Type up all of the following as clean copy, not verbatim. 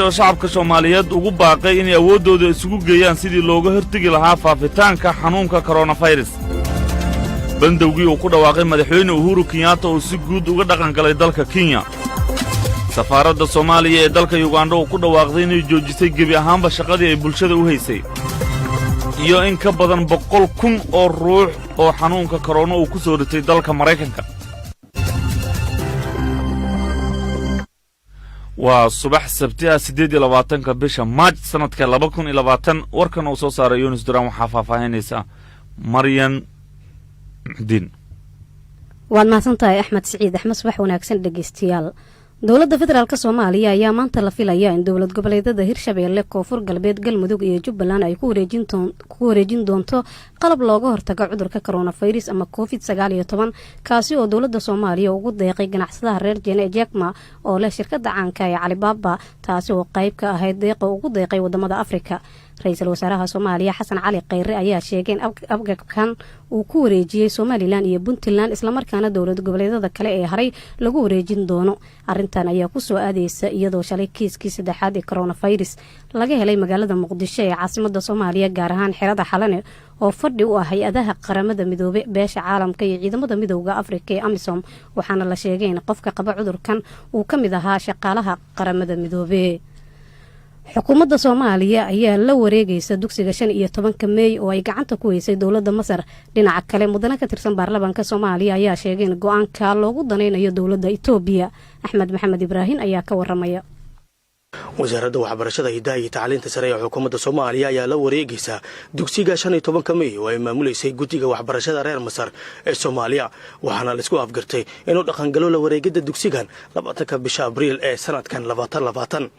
Farmaajo shacabka Soomaaliyeed ugu baaqay inay awoodooda isugu geeyaan sidii looga hortagi lahaa faafitaanka xanuunka coronavirus. Bandowgii uu ku dhawaaqay madaxweyne Uhuru Kenyatta oo si guud uga dhaqan galay dalka Kenya. Safaaradda Soomaaliya ee dalka Uganda oo ku dhawaaqday inay joojisay gebi ahaanba shaqadii ay bulshada u haysay. iyo in ka badan 100,000 oo ruux oo xanuunka corona uu ku soo ritay dalka Mareykanka. waa subax sabtiga 28 bisha Maaj sanadka 2020 warkan uu soo saaray Yunus Duraan waxa faafaahaynaysay Maryan Din. waan maasantahay Axmed Saciid Axmed wax wanaagsan dhageystayaal. dowladda federaalka Soomaaliya ayaa maanta la filayaa in dowlad goboleedyada Hirshabeelle, Koonfur Galbeed, Galmudug iyo Jubbaland ay ku wareejin doonto qalab looga hortago cudurka coronavirus ama COVID-19 kaasi oo dowladda Soomaaliya ugu deeqay ganacsadaha reer Jack Ma oo leh shirkadda caanka ee Alibaba taasi oo qayb ka ahayd deeqa ugu deeqay wadamada Afrika. Ra'iisul Wasaaraha Soomaaliya Xasan Cali Khayre ayaa sheegay in abgabkan uu ku wareejiyay Somaliland iyo Puntland isla markaana dowlad goboleedyada kale ee haray lagu wareejin doono. Arrintan ayaa ku soo aadeysa iyadoo shalay kiiskii saddexaad ee coronavirus laga helay magaalada Muqdisho ee caasimadda Soomaaliya gaar ahaan xerada Xalane oo fadhi u ah hay'adaha qaramada midoobay beesha caalamka iyo ciidamada midowga Afrika ee AMISOM waxaana la sheegay in qofka qaba cudurkan uu ka mid ahaa shaqaalaha qaramada midoobay. xukuumadda Soomaaliya ayaa la wareegaysa dugsiga 15 May oo ay gacanta ku haysay dowladda Masar. dhinaca kale mudane ka tirsan baarlamaanka Soomaaliya ayaa sheegay in go'aanka loogu daneynayo dowladda Itoobiya. Axmed Maxamed Ibraahin ayaa ka waramaya. wasaaradda waxbarashada hidaha iyo tacliinta sare ee xukuumadda Soomaaliya ayaa la wareegaysa dugsiga 15 May oo ay maamuleysay guddiga waxbarashada reer Masar ee Soomaaliya waxaana la isku afgartay inuu dhaqan galo la wareegida dugsigan 20 bisha Abriil ee sanadkan 2020.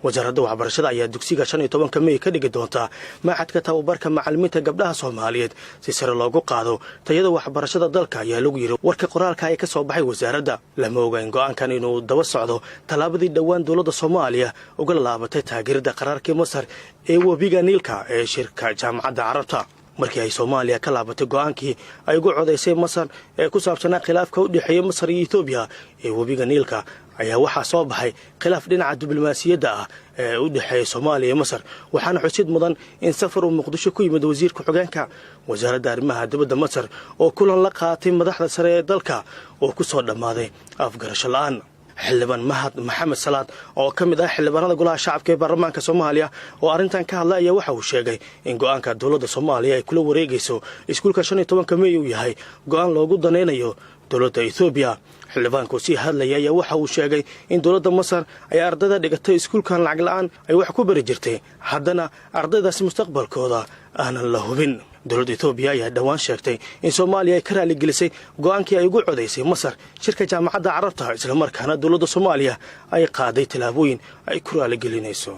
wasaaradda waxbarashada ayaa dugsiga 15 May ka dhigi doonta macadka tababarka macallimiinta gabdhaha Soomaaliyeed si sare loogu qaado tayada waxbarashada dalka ayaa lagu yiri warka qoraalka ay ka soo baxay wasaaradda. lama ogaan go'aankan inuu daba socdo talaabadii dhawaan dowladda Soomaaliya uga laabatay taageerada qaraarkii Masar ee wabiga Niilka ee shirka jaamacadda Carabta. markii ay Soomaaliya ka laabatay go'aankii ay ugu codeysay Masar ee ku saabsanaa khilaafka u dhaxeeya Masar iyo Itoobiya ee wabiga Niilka ayaa waxaa soo baxay khilaaf dhinaca diblomaasiyadda ah ee u dhaxeeya Soomaaliya iyo Masar waxaana xusid mudan in safar uu Muqdisho ku yimid wasiirka xogeenka wasaaradda arrimaha dibadda Masar oo kulan la qaatay madaxda sare ee dalka oo ku soo dhamaaday afgarasho la'aan. xildhibaan Mahad Maxamed Salaad oo ka mid ah xildhibaanada golaha shacabka ee baarlamaanka Soomaaliya oo arrintan ka hadlay ayaa waxa uu sheegay in go'aanka dowladda Soomaaliya ay kula wareegayso iskuulka 15 May uu yahay go'aan loogu daneynayo dowladda Itoobiya. xildhibaanku si hadlaya ayaa waxa uu sheegay in dowladda Masar ay ardayda dhigatay iskuulkan lacag la'aan ay wax ku bari jirtay haddana ardaydaasi mustaqbalkooda aanan la hubin. dowladda Itoobiya ayaa dhawaan sheegtay in Soomaaliya ay ka raali gelisay go'aankii ay ugu codeysay Masar shirka jaamacadda Carabta isla markaana dowladda Soomaaliya ay qaaday talaabooyin ay ku raali gelinayso.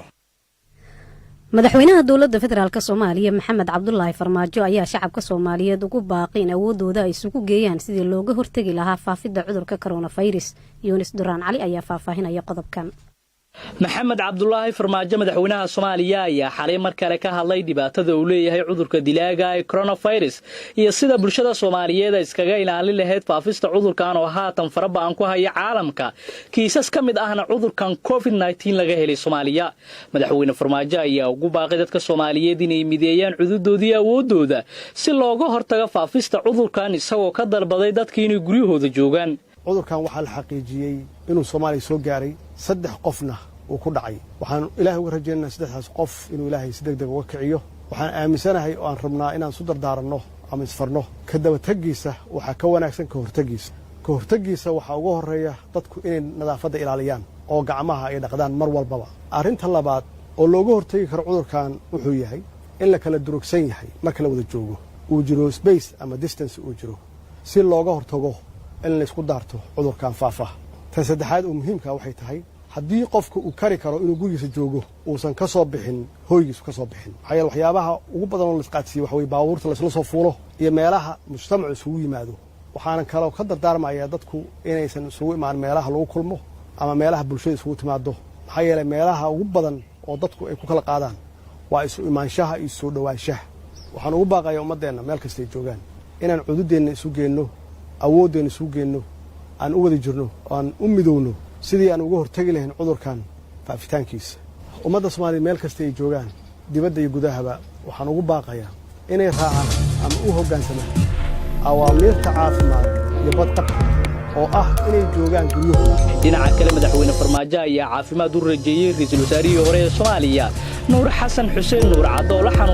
madaxweynaha dowladda federaalka Soomaaliya Maxamed Cabdullaahi Farmaajo ayaa shacabka Soomaaliyeed ugu baaqay in awoodooda ay isugu geeyaan sidii looga hortagi lahaa faafidda cudurka coronavirus. Yunus Duraan Cali ayaa faahfaahinaya qodobkan. maxamed cabdulaahi farmaajo madaxweynaha Soomaaliya ayaa xalay mar kale ka hadlay dhibaatada uu leeyahay cudurka dilaaga ee coronavirus iyo sida bulshada Soomaaliyeed ay iskaga ilaalin lahayd faafista cudurkan oo haatan farabaan ku haya caalamka kiisas ka mid ahna cudurkan COVID-19 laga helay Soomaaliya. madaxweyne Farmaajo ayaa ugu baaqay dadka Soomaaliyeed inay mideeyaan xuduudoodii awoodooda si looga hortago faafista cudurkan isagoo ka dalbaday dadka inay guryahooda joogaan. cudurkan waxaa la xaqiijiyay inuu Soomaaliya soo gaaray 3 qofna uu ku dhacay. waxaan Ilaahay uga rajaynaynaa 3 qof inuu Ilaahay si degdeg uga kiciyo. waxaan aaminsanahay oo aan rabnaa inaan soo dardaaranno ama isfarno ka daba tagiisa waxa ka wanaagsan ka hortagiisa. ka hortagiisa waxa ugu horeeya dadku inay nadaafadda ilaaliyaan oo gacmaha ay dhaqdaan mar walbaba. arrinta labaad oo looga hortagi karo cudurkan wuxuu yahay in la kala durugsan yahay marka la wada joogo uu jiro space ama distance uu jiro si looga hortago in la isku daarto cudurkan faafa. tan saddexaad oo muhiimka waxay tahay haddii qofku uu kari karo inuu gurigiisa joogo uusan ka soo bixin hooygiisa ka soo bixin waxyaabaha ugu badan oo la isqaadsiyo waxa way baabuurta la isla soo fuulo iyo meelaha mujtamacu isugu yimaado. waxaana kaloo ka dardaarmayaa dadku inaysan isugu imaan meelaha lagu kulmo ama meelaha bulshada isugu timaado maxaa yeelay meelaha ugu badan oo dadku ay ku kala qaadaan waa isu imaanshaha iyo soo dhawaanshaha. waxaan ugu baaqayaa ummadeenna meel kasta ay joogaan inaan cududeenna isu geenno awoodeenna isu geenno aan u wada jirno aan u midowno sidii aan uga hortagi lahayn cudurkan faafitaankiisa. ummadda Soomaaliyeed meel kasta ay joogaan dibadda iyo gudahaba waxaan ugu baaqayaa inay raacaan ama u hoggaansamaan awaamiirta caafimaad iyo badqabka oo ah inay joogaan guryahooda. dhinaca kale madaxweyne Farmaajo ayaa caafimaad u rajeeyay ra'iisul wasaarihii hore ee Soomaaliya Nuur Xasan Xuseen Nuur Caddo